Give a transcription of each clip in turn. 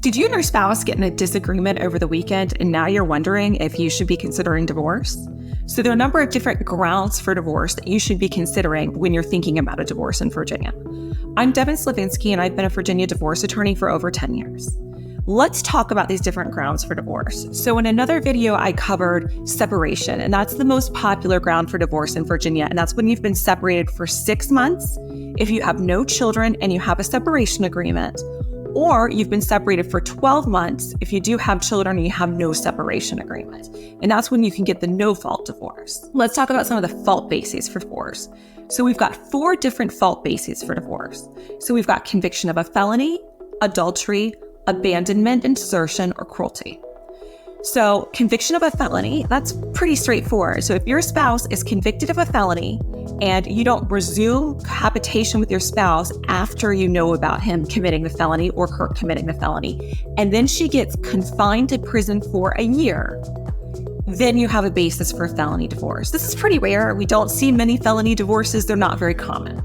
Did you and your spouse get in a disagreement over the weekend and now you're wondering if you should be considering divorce? So there are a number of different grounds for divorce that you should be considering when you're thinking about a divorce in Virginia. I'm Devin Slavinsky and I've been a Virginia divorce attorney for over 10 years. Let's talk about these different grounds for divorce. So in another video, I covered separation, and that's the most popular ground for divorce in Virginia. And that's when you've been separated for 6 months, if you have no children and you have a separation agreement, or you've been separated for 12 months if you do have children and you have no separation agreement. And that's when you can get the no-fault divorce. Let's talk about some of the fault bases for divorce. So we've got 4 different fault bases for divorce. So we've got conviction of a felony, adultery, abandonment and desertion, or cruelty. So conviction of a felony, that's pretty straightforward. So if your spouse is convicted of a felony and you don't resume cohabitation with your spouse after you know about him committing the felony or her committing the felony, and then she gets confined to prison for a year, then you have a basis for a felony divorce. This is pretty rare. We don't see many felony divorces. They're not very common.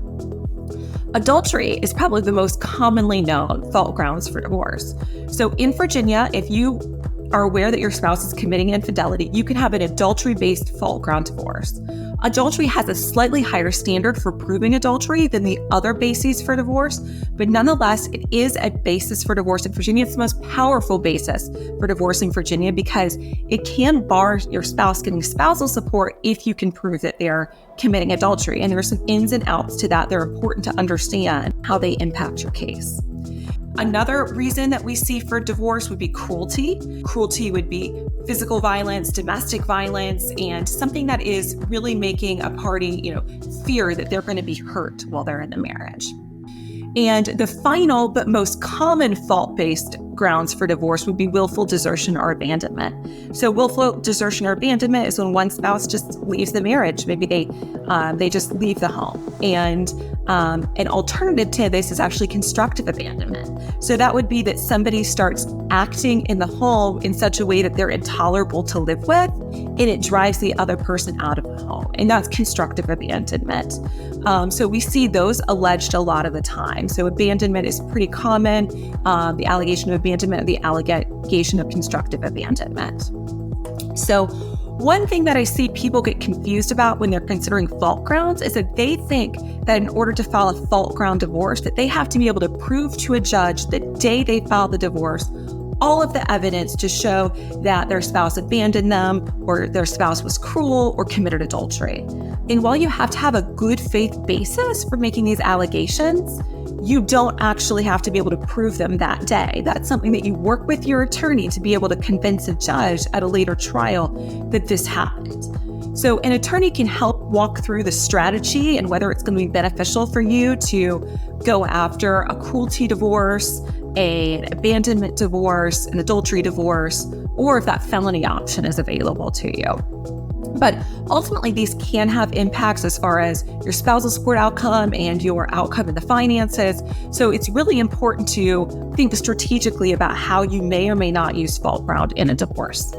Adultery is probably the most commonly known fault grounds for divorce. So in Virginia, if you are aware that your spouse is committing infidelity, you can have an adultery-based fault ground divorce. Adultery has a slightly higher standard for proving adultery than the other bases for divorce, but nonetheless, it is a basis for divorce in Virginia. It's the most powerful basis for divorce in Virginia because it can bar your spouse getting spousal support if you can prove that they're committing adultery. And there are some ins and outs to that. They're important to understand how they impact your case. Another reason that we see for divorce would be cruelty. Cruelty would be physical violence, domestic violence, and something that is really making a party, fear that they're going to be hurt while they're in the marriage. And the final but most common fault-based grounds for divorce would be willful desertion or abandonment. So willful desertion or abandonment is when one spouse just leaves the marriage. Maybe they just leave the home. And an alternative to this is actually constructive abandonment. So that would be that somebody starts acting in the home in such a way that they're intolerable to live with, and it drives the other person out of the home. And that's constructive abandonment. So we see those alleged a lot of the time. So abandonment is pretty common. The allegation of abandonment, the allegation of constructive abandonment. So one thing that I see people get confused about when they're considering fault grounds is that they think that in order to file a fault ground divorce, that they have to be able to prove to a judge the day they file the divorce all of the evidence to show that their spouse abandoned them or their spouse was cruel or committed adultery. And while you have to have a good faith basis for making these allegations, you don't actually have to be able to prove them that day. That's something that you work with your attorney to be able to convince a judge at a later trial that this happened. So an attorney can help walk through the strategy and whether it's going to be beneficial for you to go after a cruelty divorce, an abandonment divorce, an adultery divorce, or if that felony option is available to you. But ultimately, these can have impacts as far as your spousal support outcome and your outcome in the finances. So it's really important to think strategically about how you may or may not use fault ground in a divorce.